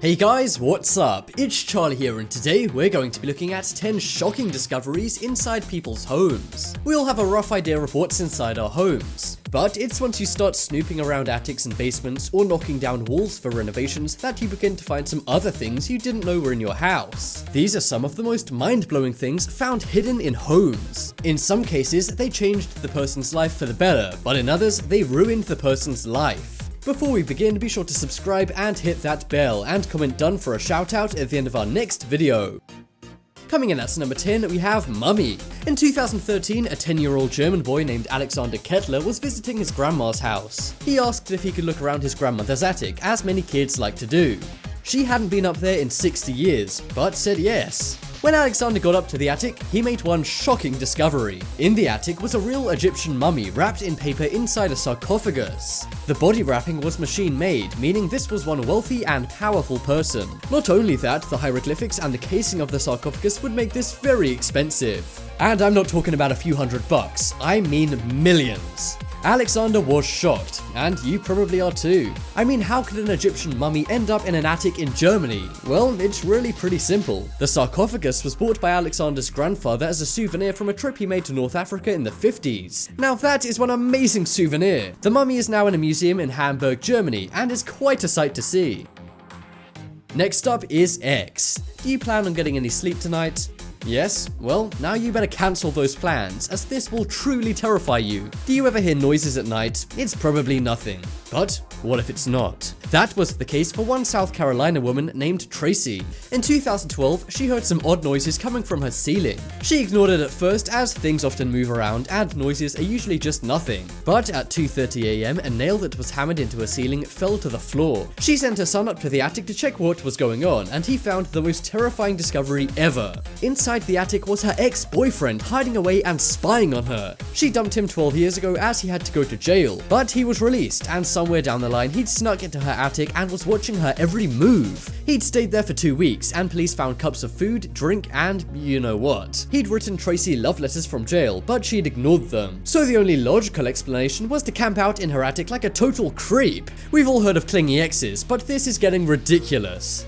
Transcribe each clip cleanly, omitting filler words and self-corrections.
Hey guys, what's up? It's Charlie here, and today we're going to be looking at 10 shocking discoveries inside people's homes. We all have a rough idea of what's inside our homes, but it's once you start snooping around attics and basements or knocking down walls for renovations that you begin to find some other things you didn't know were in your house. These are some of the most mind-blowing things found hidden in homes. In some cases, they changed the person's life for the better, but in others, they ruined the person's life. Before we begin, be sure to subscribe and hit that bell, and comment done for a shout out at the end of our next video. Coming in at number 10, we have Mummy. In 2013, a 10-year-old German boy named Alexander Kettler was visiting his grandma's house. He asked if he could look around his grandmother's attic, as many kids like to do. She hadn't been up there in 60 years, but said yes. When Alexander got up to the attic, he made one shocking discovery. In the attic was a real Egyptian mummy wrapped in paper inside a sarcophagus. The body wrapping was machine-made, meaning this was one wealthy and powerful person. Not only that, the hieroglyphics and the casing of the sarcophagus would make this very expensive. And I'm not talking about a few $100, I mean millions. Alexander was shocked, and you probably are too. I mean, how could an Egyptian mummy end up in an attic in Germany? Well, it's really pretty simple. The sarcophagus was bought by Alexander's grandfather as a souvenir from a trip he made to North Africa in the 50s. Now that is one amazing souvenir. The mummy is now in a museum in Hamburg, Germany, and is quite a sight to see. Next up is X. Do you plan on getting any sleep tonight? Yes? Well, now you better cancel those plans, as this will truly terrify you. Do you ever hear noises at night? It's probably nothing. But what if it's not? That was the case for one South Carolina woman named Tracy. In 2012, she heard some odd noises coming from her ceiling. She ignored it at first, as things often move around and noises are usually just nothing. But at 2:30 a.m, a nail that was hammered into her ceiling fell to the floor. She sent her son up to the attic to check what was going on, and he found the most terrifying discovery ever. Inside the attic was her ex-boyfriend hiding away and spying on her. She dumped him 12 years ago as he had to go to jail, but he was released, and somewhere down the line he'd snuck into her attic and was watching her every move. He'd stayed there for 2 weeks, and police found cups of food, drink, and you know what. He'd written Tracy love letters from jail, but she'd ignored them. So the only logical explanation was to camp out in her attic like a total creep. We've all heard of clingy exes, but this is getting ridiculous.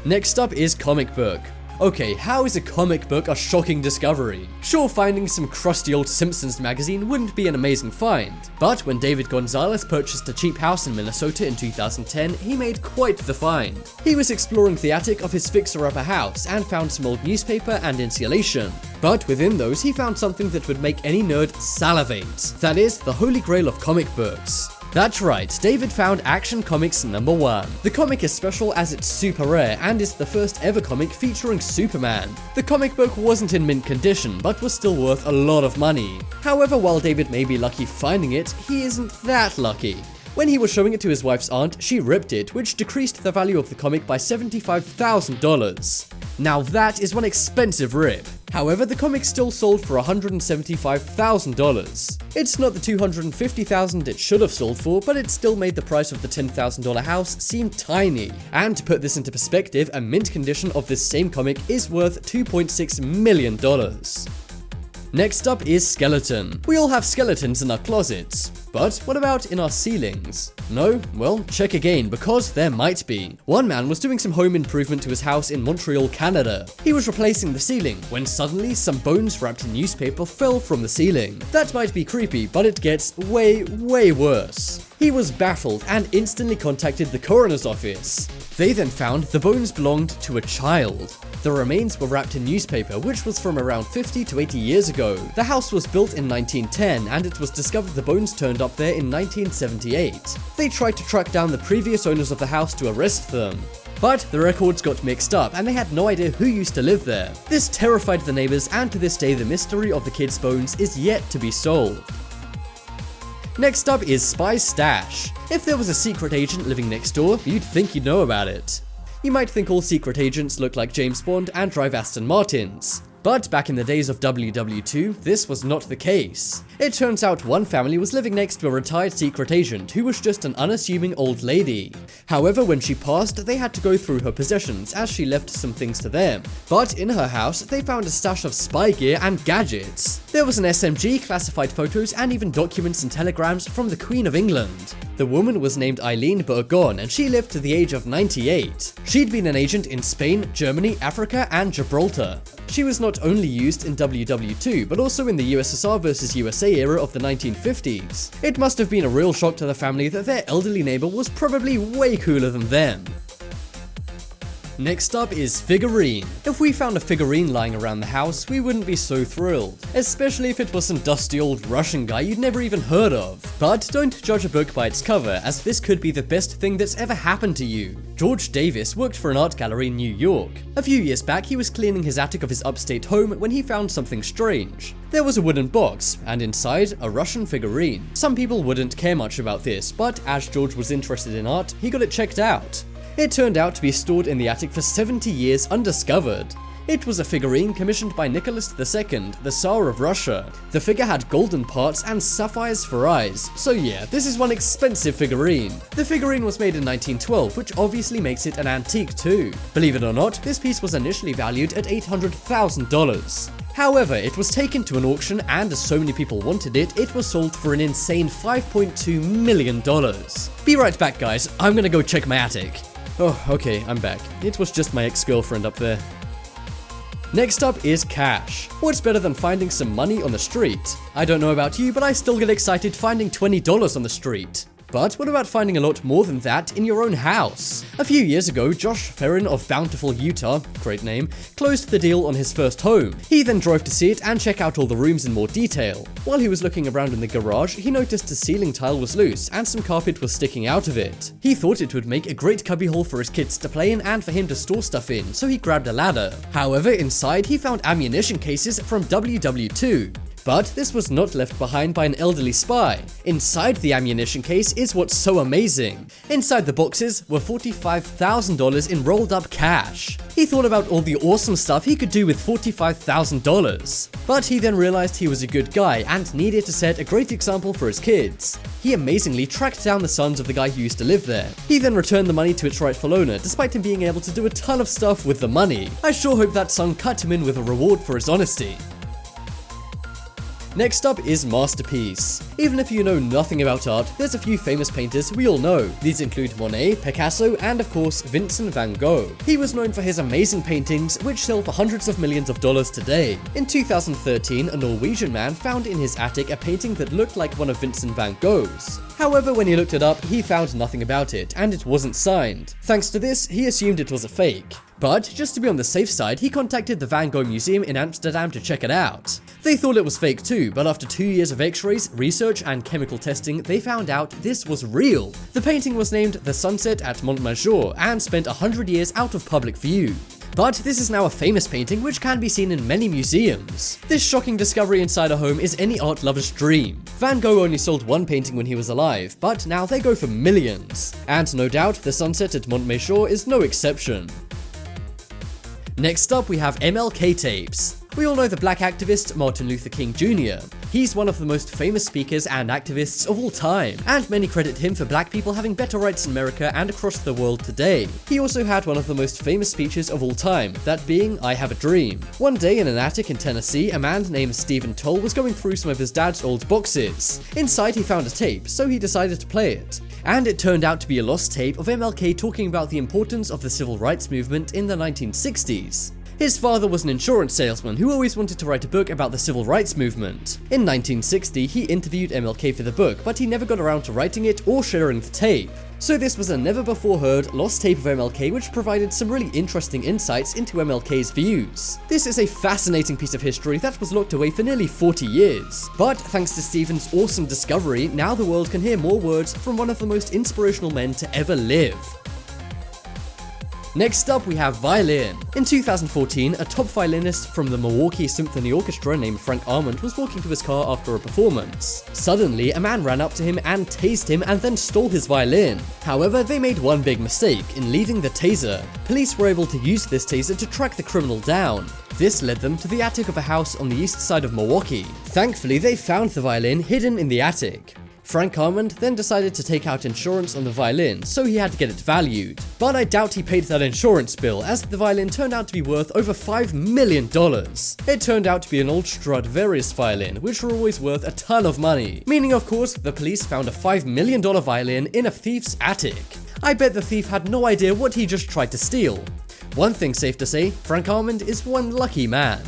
Next up is comic book. Okay, how is a comic book a shocking discovery? Sure, finding some crusty old Simpsons magazine wouldn't be an amazing find, but when David Gonzalez purchased a cheap house in Minnesota in 2010, he made quite the find. He was exploring the attic of his fixer-upper house and found some old newspaper and insulation. But within those, he found something that would make any nerd salivate. That is, the holy grail of comic books. That's right, David found Action Comics #1. The comic is special as it's super rare and is the first ever comic featuring Superman. The comic book wasn't in mint condition, but was still worth a lot of money. However, while David may be lucky finding it, he isn't that lucky. When he was showing it to his wife's aunt, she ripped it, which decreased the value of the comic by $75,000. Now that is one expensive rip. However, the comic still sold for $175,000. It's not the $250,000 it should have sold for, but it still made the price of the $10,000 house seem tiny. And to put this into perspective, a mint condition of this same comic is worth $2.6 million. Next up is skeleton. We all have skeletons in our closets, but what about in our ceilings? No? Well, check again, because there might be. One man was doing some home improvement to his house in Montreal, Canada. He was replacing the ceiling when suddenly some bones wrapped in newspaper fell from the ceiling. That might be creepy, but it gets way worse. He was baffled and instantly contacted the coroner's office. They then found the bones belonged to a child. The remains were wrapped in newspaper, which was from around 50 to 80 years ago. The house was built in 1910, and it was discovered the bones turned up there in 1978. They tried to track down the previous owners of the house to arrest them, but the records got mixed up and they had no idea who used to live there. This terrified the neighbors, and to this day the mystery of the kids' bones is yet to be solved. Next up is Spy's Stash. If there was a secret agent living next door, you'd think you'd know about it. You might think all secret agents look like James Bond and drive Aston Martins. But back in the days of WW2, this was not the case. It turns out one family was living next to a retired secret agent who was just an unassuming old lady. However, when she passed, they had to go through her possessions as she left some things to them. But in her house, they found a stash of spy gear and gadgets. There was an SMG, classified photos, and even documents and telegrams from the Queen of England. The woman was named Eileen Bourgogne, and she lived to the age of 98. She'd been an agent in Spain, Germany, Africa, and Gibraltar. She was not only used in WW2, but also in the USSR versus USA era of the 1950s. It must have been a real shock to the family that their elderly neighbor was probably way cooler than them. Next up is Figurine. If we found a figurine lying around the house, we wouldn't be so thrilled, especially if it was some dusty old Russian guy you'd never even heard of. But don't judge a book by its cover, as this could be the best thing that's ever happened to you. George Davis worked for an art gallery in New York. A few years back, he was cleaning his attic of his upstate home when he found something strange. There was a wooden box, and inside, a Russian figurine. Some people wouldn't care much about this, but as George was interested in art, he got it checked out. It turned out to be stored in the attic for 70 years undiscovered. It was a figurine commissioned by Nicholas II, the Tsar of Russia. The figure had golden parts and sapphires for eyes, so yeah, this is one expensive figurine. The figurine was made in 1912, which obviously makes it an antique too. Believe it or not, this piece was initially valued at $800,000. However, it was taken to an auction, and as so many people wanted it, it was sold for an insane $5.2 million. Be right back, guys, I'm gonna go check my attic. Oh, okay, I'm back. It was just my ex-girlfriend up there. Next up is cash. What's better than finding some money on the street? I don't know about you, but I still get excited finding $20 on the street. But what about finding a lot more than that in your own house? A few years ago, Josh Ferrin of Bountiful, Utah, great name, closed the deal on his first home. He then drove to see it and check out all the rooms in more detail. While he was looking around in the garage, he noticed a ceiling tile was loose and some carpet was sticking out of it. He thought it would make a great cubbyhole for his kids to play in and for him to store stuff in, so he grabbed a ladder. However, inside he found ammunition cases from WW2. But this was not left behind by an elderly spy. Inside the ammunition case is what's so amazing. Inside the boxes were $45,000 in rolled up cash. He thought about all the awesome stuff he could do with $45,000. But he then realized he was a good guy and needed to set a great example for his kids. He amazingly tracked down the sons of the guy who used to live there. He then returned the money to its rightful owner, despite him being able to do a ton of stuff with the money. I sure hope that son cut him in with a reward for his honesty. Next up is masterpiece. Even if you know nothing about art, there's a few famous painters we all know. These include Monet, Picasso, and of course Vincent van Gogh. He was known for his amazing paintings, which sell for hundreds of millions of dollars today. In 2013, a Norwegian man found in his attic a painting that looked like one of Vincent van Gogh's. However, when he looked it up, he found nothing about it, and it wasn't signed. Thanks to this, he assumed it was a fake. But just to be on the safe side, he contacted the Van Gogh Museum in Amsterdam to check it out. They thought it was fake too, but after 2 years of x-rays, research, and chemical testing, they found out this was real. The painting was named The Sunset at Montmajour and spent 100 years out of public view. But this is now a famous painting which can be seen in many museums. This shocking discovery inside a home is any art lover's dream. Van Gogh only sold one painting when he was alive, but now they go for millions. And no doubt, The Sunset at Montmajour is no exception. Next up, we have MLK tapes. We all know the black activist Martin Luther King Jr. He's one of the most famous speakers and activists of all time, and many credit him for black people having better rights in America and across the world today. He also had one of the most famous speeches of all time, that being I Have a Dream. One day in an attic in Tennessee, a man named Stephen Toll was going through some of his dad's old boxes. Inside he found a tape, so he decided to play it. And it turned out to be a lost tape of MLK talking about the importance of the civil rights movement in the 1960s. His father was an insurance salesman who always wanted to write a book about the civil rights movement. In 1960, he interviewed MLK for the book, but he never got around to writing it or sharing the tape. So this was a never-before-heard lost tape of MLK which provided some really interesting insights into MLK's views. This is a fascinating piece of history that was locked away for nearly 40 years. But thanks to Stephen's awesome discovery, now the world can hear more words from one of the most inspirational men to ever live. Next up, we have violin. In 2014, a top violinist from the Milwaukee Symphony Orchestra named Frank Armand was walking to his car after a performance. Suddenly, a man ran up to him and tased him and then stole his violin. However, they made one big mistake in leaving the taser. Police were able to use this taser to track the criminal down. This led them to the attic of a house on the east side of Milwaukee. Thankfully, they found the violin hidden in the attic. Frank Armand then decided to take out insurance on the violin, so he had to get it valued. But I doubt he paid that insurance bill, as the violin turned out to be worth over $5 million. It turned out to be an old Stradivarius violin, which were always worth a ton of money. Meaning, of course, the police found a $5 million violin in a thief's attic. I bet the thief had no idea what he just tried to steal. One thing safe to say, Frank Armand is one lucky man.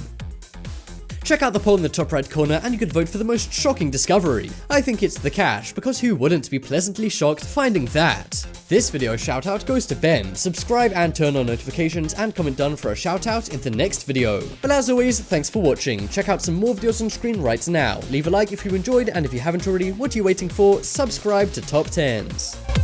Check out the poll in the top right corner and you could vote for the most shocking discovery. I think it's the cash, because who wouldn't be pleasantly shocked finding that? This video shoutout goes to Ben. Subscribe and turn on notifications and comment down for a shoutout in the next video. But as always, thanks for watching. Check out some more videos on screen right now. Leave a like if you enjoyed, and if you haven't already, what are you waiting for? Subscribe to Top 10s.